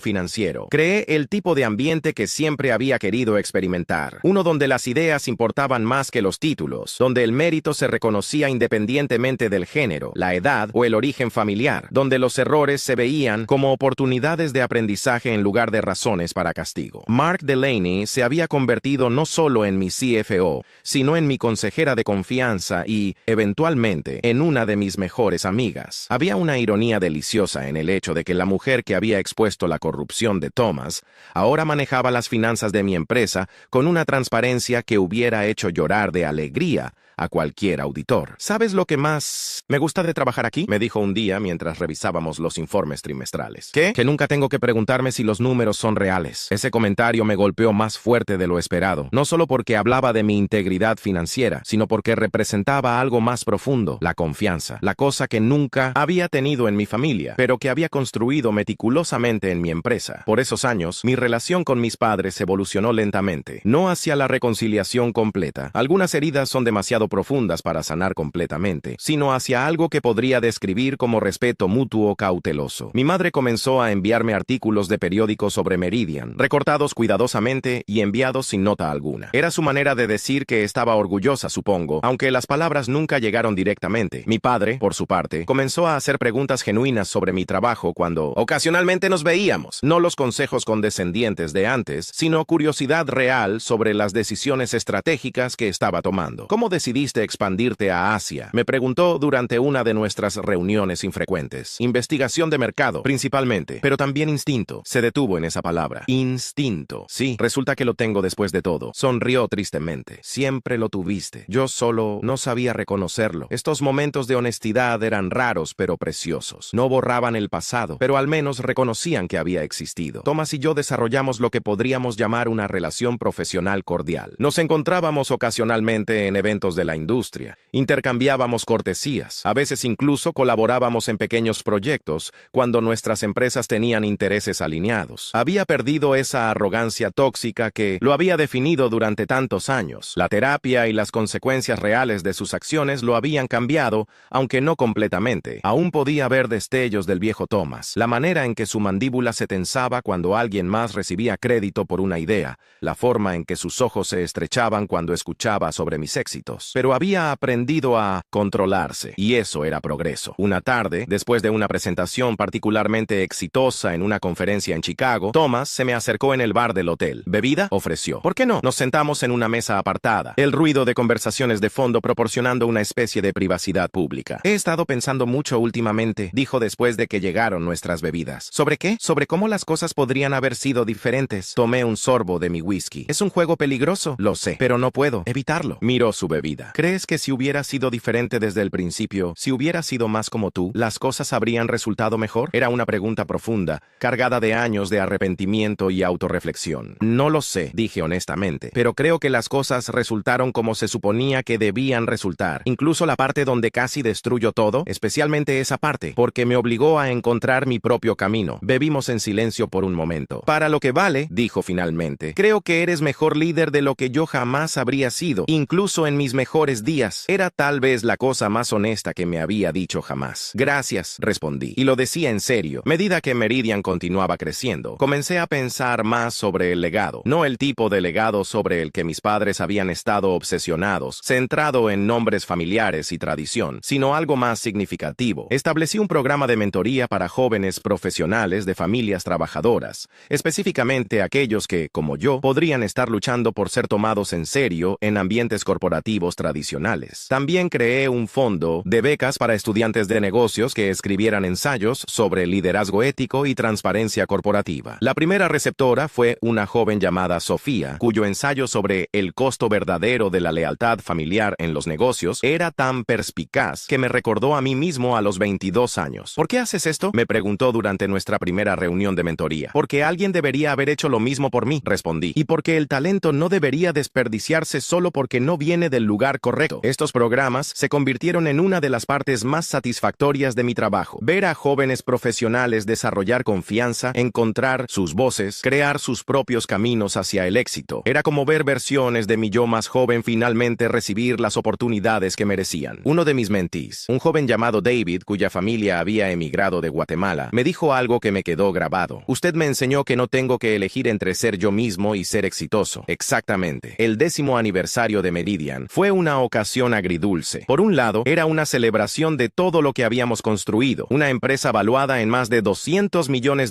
S1: financiero. Creé el tipo de ambiente que siempre había querido experimentar, uno donde las ideas importaban más que los títulos, donde el mérito se reconocía independientemente del género, la edad o el origen familiar, donde los errores se veían como oportunidades de aprendizaje en lugar de razones para castigo. Mark Delaney se había convertido no solo en mi CFO, sino en mi consejera de confianza y, eventualmente, en una de mis mejores amigas. Había una ironía deliciosa en el hecho de que la mujer que había expuesto la corrupción de Thomas ahora manejaba las finanzas de mi empresa con una transparencia que hubiera hecho llorar de alegría a cualquier auditor. ¿Sabes lo que más me gusta de trabajar aquí?, me dijo un día mientras revisábamos los informes trimestrales. ¿Qué? Que nunca tengo que preguntarme si los números son reales. Ese comentario me golpeó más fuerte de lo esperado, no solo porque hablaba de mi integridad financiera, sino porque representaba algo más profundo, la confianza, la cosa que nunca había tenido en mi familia, pero que había construido meticulosamente en mi empresa. Por esos años, mi relación con mis padres evolucionó lentamente, no hacia la reconciliación completa. Algunas heridas son demasiado profundas para sanar completamente, sino hacia algo que podría describir como respeto mutuo cauteloso. Mi madre comenzó a enviarme artículos de periódicos sobre Meridian, recortados cuidadosamente y enviados sin nota alguna. Era su manera de decir que estaba orgullosa, supongo, aunque las palabras nunca llegaron directamente. Mi padre, por su parte, comenzó a hacer preguntas genuinas sobre mi trabajo cuando ocasionalmente nos veíamos. No los consejos condescendientes de antes, sino curiosidad real sobre las decisiones estratégicas que estaba tomando. ¿Cómo decidiste expandirte a Asia?, me preguntó durante una de nuestras reuniones infrecuentes. Investigación de mercado, principalmente, pero también instinto. Se detuvo en esa palabra. Instinto. Sí, resulta que lo tengo después de todo. Sonrió tristemente. Siempre lo tuviste. Yo solo no sabía reconocerlo. Estos momentos de honestidad eran raros pero preciosos. No borraban el pasado, pero al menos reconocían que había existido. Thomas y yo desarrollamos lo que podríamos llamar una relación profesional cordial. Nos encontrábamos ocasionalmente en eventos de la industria. Intercambiábamos cortesías. A veces incluso colaborábamos en pequeños proyectos cuando nuestras empresas tenían intereses alineados. Había perdido esa arrogancia tóxica que lo había definido durante tantos años. La terapia y las consecuencias reales de sus acciones lo habían cambiado, aunque no completamente. Aún podía ver destellos del viejo Thomas, la manera en que su mandíbula se tensaba cuando alguien más recibía crédito por una idea, la forma en que sus ojos se estrechaban cuando escuchaba sobre mis éxitos. Pero había aprendido a controlarse, y eso era progreso. Una tarde, después de una presentación particularmente exitosa en una conferencia en Chicago, Thomas se me acercó en el bar del hotel. ¿Bebida?, ofreció. ¿Por qué no? Nos sentamos en una mesa apartada, el ruido de conversaciones de fondo proporcionando una especie de privacidad pública. He estado pensando mucho últimamente, dijo después de que llegaron nuestras bebidas. ¿Sobre qué? Sobre cómo las cosas podrían haber sido diferentes. Tomé un sorbo de mi whisky. Es un juego peligroso, lo sé, pero no puedo evitarlo. Miró su bebida. ¿Crees que si hubiera sido diferente desde el principio, si hubiera sido más como tú, las cosas habrían resultado mejor? Era una pregunta profunda, cargada de años de arrepentimiento y autorreflexión. No lo sé, dije honestamente, pero creo que las cosas resultaron como se suponía que debían resultar. Incluso la parte donde casi destruyo todo, especialmente esa parte, porque me obligó a encontrar mi propio camino. Bebimos en silencio por un momento. Para lo que vale, dijo finalmente, creo que eres mejor líder de lo que yo jamás habría sido, incluso en mis mejores días. Era tal vez la cosa más honesta que me había dicho jamás. Gracias, respondí, y lo decía en serio. Medida que Meridian continuaba creciendo, comencé a pensar más sobre el legado. No el tipo de legado sobre el que mis padres habían estado obsesionados, centrado en nombres familiares y tradición, sino algo más significativo. Establecí un programa de mentoría para jóvenes profesionales de familias trabajadoras, específicamente aquellos que, como yo, podrían estar luchando por ser tomados en serio en ambientes corporativos tradicionales. También creé un fondo de becas para estudiantes de negocios que escribieran ensayos sobre liderazgo ético y transparencia corporativa. La primera receptora fue una joven llamada Sofía, cuyo ensayo sobre el costo verdadero de la lealtad familiar en los negocios era tan perspicaz que me recordó a mí mismo a los 22 años. ¿Por qué haces esto?, me preguntó durante nuestra primera reunión de mentoría. Porque alguien debería haber hecho lo mismo por mí, respondí. Y porque el talento no debería desperdiciarse solo porque no viene del lugar correcto. Estos programas se convirtieron en una de las partes más satisfactorias de mi trabajo. Ver a jóvenes profesionales desarrollar confianza, encontrar sus voces, crear sus propios caminos hacia el éxito. Era como ver versiones de mi yo más joven finalmente recibir las oportunidades que merecían. Uno de mis mentees, un joven llamado David, cuya familia había emigrado de Guatemala, me dijo algo que me quedó grabado. Usted me enseñó que no tengo que elegir entre ser yo mismo y ser exitoso. Exactamente. El 10º aniversario de Meridian fue una ocasión agridulce. Por un lado, era una celebración de todo lo que habíamos construido, una empresa valuada en más de $200 millones,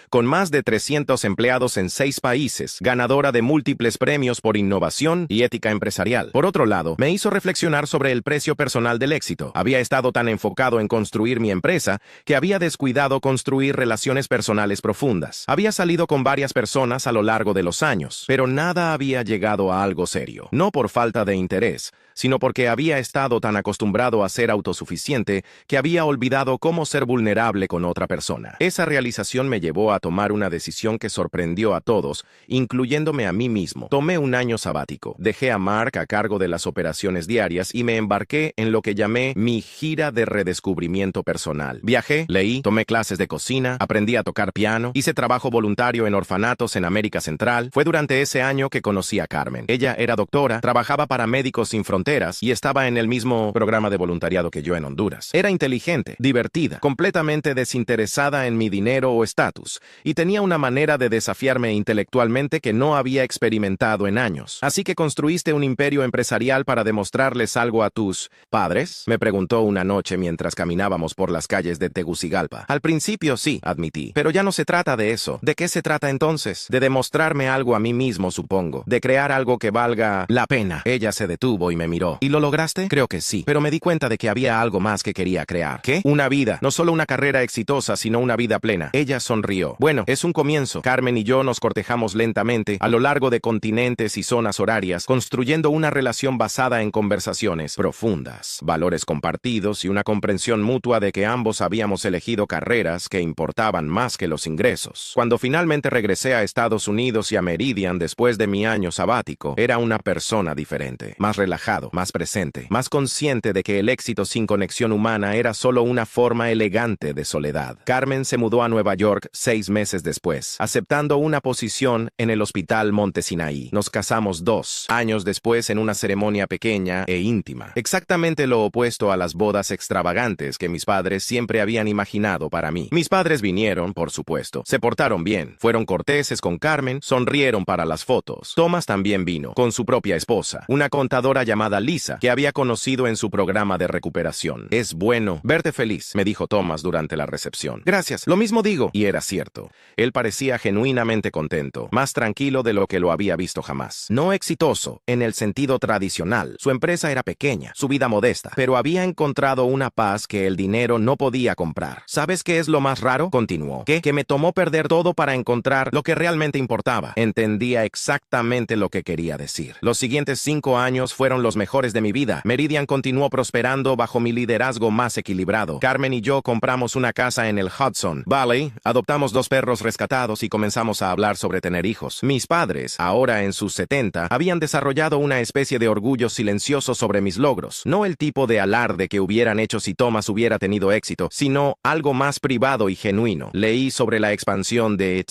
S1: con más de 300 empleados en 6 países, ganadora de múltiples premios por innovación y ética empresarial. Por otro lado, me hizo reflexionar sobre el precio personal del éxito. Había estado tan enfocado en construir mi empresa que había descuidado construir relaciones personales profundas. Había salido con varias personas a lo largo de los años, pero nada había llegado a algo serio. No por falta de interés, sino porque había estado tan acostumbrado a ser autosuficiente que había olvidado cómo ser vulnerable con otra persona. Esa realización me llevó a tomar una decisión que sorprendió a todos, incluyéndome a mí mismo. Tomé un año sabático. Dejé a Mark a cargo de las operaciones diarias y me embarqué en lo que llamé mi gira de redescubrimiento personal. Viajé, leí, tomé clases de cocina, aprendí a tocar piano, hice trabajo voluntario en orfanatos en América Central. Fue durante ese año que conocí a Carmen. Ella era doctora, trabajaba para Médicos Sin Fronteras y estaba en el mismo programa de voluntariado que yo en Honduras. Era inteligente, divertida, completamente desinteresada en mi dinero o estatus, y tenía una manera de desafiarme intelectualmente que no había experimentado en años. ¿Así que construiste un imperio empresarial para demostrarles algo a tus padres?, me preguntó una noche mientras caminábamos por las calles de Tegucigalpa. Al principio sí, admití, pero ya no se trata de eso. ¿De qué se trata entonces? De demostrarme algo a mí mismo, supongo. De crear algo que valga la pena. Ella se detuvo y me miró. ¿Y lo lograste? Creo que sí, pero me di cuenta de que había algo más que quería crear. ¿Qué? Una vida. No solo una carrera exitosa, sino una vida plena. Ella sonrió. Bueno, es un comienzo. Carmen y yo nos cortejamos lentamente a lo largo de continentes y zonas horarias, construyendo una relación basada en conversaciones profundas, valores compartidos y una comprensión mutua de que ambos habíamos elegido carreras que importaban más que los ingresos. Cuando finalmente regresé a Estados Unidos y a Meridian después de mi año sabático, era una persona diferente, más relajado, más presente, más consciente de que el éxito sin conexión humana era solo una forma elegante de soledad. Carmen se mudó a Nueva York 6 meses después, aceptando una posición en el Hospital Monte Sinaí. Nos casamos 2 años después en una ceremonia pequeña e íntima. Exactamente lo opuesto a las bodas extravagantes que mis padres siempre habían imaginado para mí. Mis padres vinieron, por supuesto. Se portaron bien, fueron corteses con Carmen, sonrieron para las fotos. Thomas también vino, con su propia esposa, una contadora llamada Lisa, que había conocido en su programa de recuperación. Es bueno verte feliz, me dijo Thomas durante la recepción. Gracias, lo mismo digo. Y era cierto. Él parecía genuinamente contento, más tranquilo de lo que lo había visto jamás. No exitoso, en el sentido tradicional. Su empresa era pequeña, su vida modesta, pero había encontrado una paz que el dinero no podía comprar. ¿Sabes qué es lo más raro?, continuó. ¿Qué? Que me tomó perder todo para encontrar lo que realmente importaba. Entendía exactamente lo que quería decir. Los siguientes 5 años fueron los mejores de mi vida. Meridian continuó prosperando bajo mi liderazgo más equilibrado. Carmen y yo compramos una casa en el Hudson Valley, adoptamos 2 perros rescatados y comenzamos a hablar sobre tener hijos. Mis padres, ahora en sus 70, habían desarrollado una especie de orgullo silencioso sobre mis logros. No el tipo de alarde que hubieran hecho si Thomas hubiera tenido éxito, sino algo más privado y genuino. Leí sobre la expansión de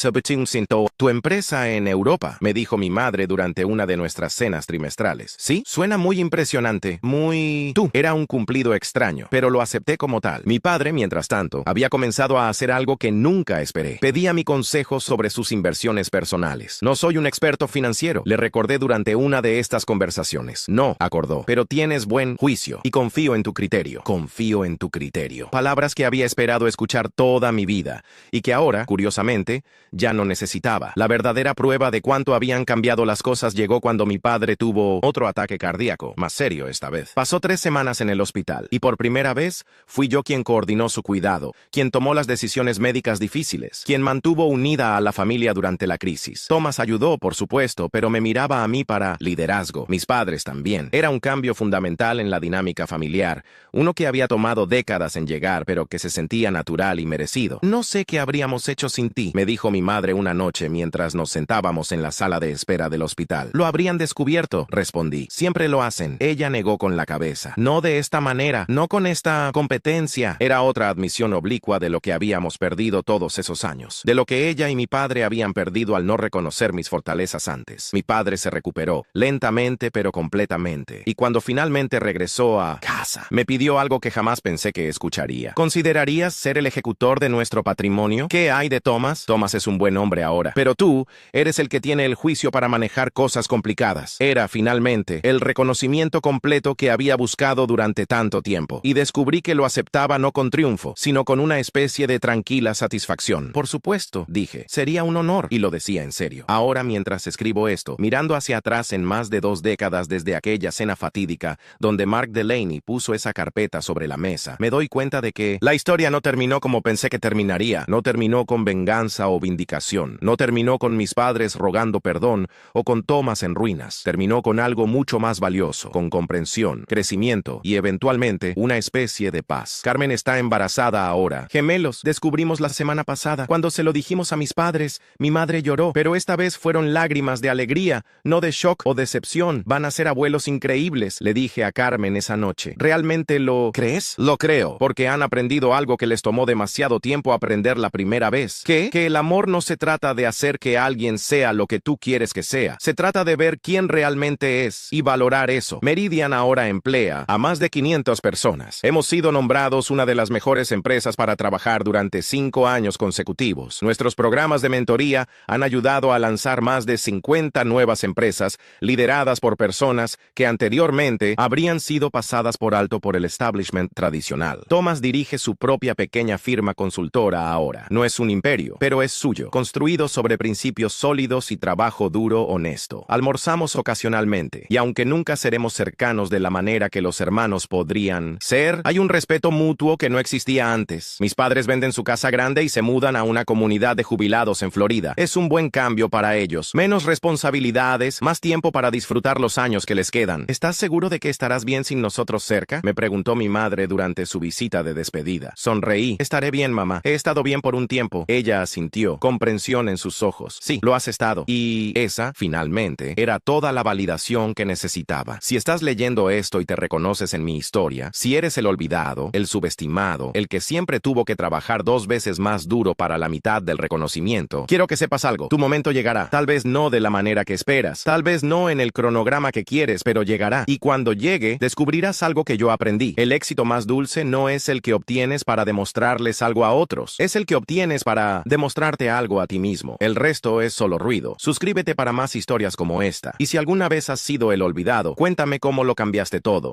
S1: tu empresa en Europa, me dijo mi madre durante una de nuestras cenas trimestrales. Sí, suena muy impresionante, muy... Era un cumplido extraño, pero lo acepté como tal. Mi padre, mientras tanto, había comenzado a hacer algo que nunca esperé. Pedía mi consejo sobre sus inversiones personales. No soy un experto financiero, le recordé durante una de estas conversaciones. No, acordó, pero tienes buen juicio y confío en tu criterio. Confío en tu criterio. Palabras que había esperado escuchar toda mi vida y que ahora, curiosamente, ya no necesitaba. La verdadera prueba de cuánto habían cambiado las cosas llegó cuando mi padre tuvo otro ataque cardíaco. poco más serio esta vez. Pasó 3 semanas en el hospital, y por primera vez fui yo quien coordinó su cuidado, quien tomó las decisiones médicas difíciles, quien mantuvo unida a la familia durante la crisis. Thomas ayudó, por supuesto, pero me miraba a mí para liderazgo. Mis padres también. Era un cambio fundamental en la dinámica familiar, uno que había tomado décadas en llegar, pero que se sentía natural y merecido. No sé qué habríamos hecho sin ti, me dijo mi madre una noche mientras nos sentábamos en la sala de espera del hospital. Lo habrían descubierto, respondí. Siempre lo hacen. Ella negó con la cabeza. No de esta manera, no con esta competencia. Era otra admisión oblicua de lo que habíamos perdido todos esos años, de lo que ella y mi padre habían perdido al no reconocer mis fortalezas antes. Mi padre se recuperó, lentamente pero completamente, y cuando finalmente regresó a casa, me pidió algo que jamás pensé que escucharía. ¿Considerarías ser el ejecutor de nuestro patrimonio? ¿Qué hay de Thomas? Thomas es un buen hombre ahora, pero tú eres el que tiene el juicio para manejar cosas complicadas. Era, finalmente, el reconocimiento completo que había buscado durante tanto tiempo, y descubrí que lo aceptaba no con triunfo, sino con una especie de tranquila satisfacción. Por supuesto, dije, sería un honor, y lo decía en serio. Ahora, mientras escribo esto, mirando hacia atrás en más de 2 décadas desde aquella cena fatídica, donde Mark Delaney puso esa carpeta sobre la mesa, me doy cuenta de que la historia no terminó como pensé que terminaría, no terminó con venganza o vindicación, no terminó con mis padres rogando perdón o con Thomas en ruinas, terminó con algo mucho más valioso, con comprensión, crecimiento y eventualmente una especie de paz. Carmen está embarazada ahora. Gemelos, descubrimos la semana pasada. Cuando se lo dijimos a mis padres, mi madre lloró, pero esta vez fueron lágrimas de alegría, no de shock o decepción. Van a ser abuelos increíbles, le dije a Carmen esa noche. ¿Realmente lo crees? Lo creo, porque han aprendido algo que les tomó demasiado tiempo aprender la primera vez. ¿Qué? Que el amor no se trata de hacer que alguien sea lo que tú quieres que sea. Se trata de ver quién realmente es y valorar eso. Meridian ahora emplea a más de 500 personas. Hemos sido nombrados una de las mejores empresas para trabajar durante 5 años consecutivos. Nuestros programas de mentoría han ayudado a lanzar más de 50 nuevas empresas lideradas por personas que anteriormente habrían sido pasadas por alto por el establishment tradicional. Thomas dirige su propia pequeña firma consultora ahora. No es un imperio, pero es suyo, construido sobre principios sólidos y trabajo duro, honesto. Almorzamos ocasionalmente, y aunque nunca seremos cercanos de la manera que los hermanos podrían ser, hay un respeto mutuo que no existía antes. Mis padres venden su casa grande y se mudan a una comunidad de jubilados en Florida. Es un buen cambio para ellos. Menos responsabilidades, más tiempo para disfrutar los años que les quedan. ¿Estás seguro de que estarás bien sin nosotros cerca?, me preguntó mi madre durante su visita de despedida. Sonreí. Estaré bien, mamá. He estado bien por un tiempo. Ella asintió, comprensión en sus ojos. Sí, lo has estado. Y esa, finalmente, era toda la validación que necesitaba. Si estás leyendo esto y te reconoces en mi historia, si eres el olvidado, el subestimado, el que siempre tuvo que trabajar 2 veces más duro para la mitad del reconocimiento, quiero que sepas algo. Tu momento llegará. Tal vez no de la manera que esperas. Tal vez no en el cronograma que quieres, pero llegará. Y cuando llegue, descubrirás algo que yo aprendí. El éxito más dulce no es el que obtienes para demostrarles algo a otros. Es el que obtienes para demostrarte algo a ti mismo. El resto es solo ruido. Suscríbete para más historias como esta. Y si alguna vez has sido el olvidado, cuéntame cómo lo cambiaste todo.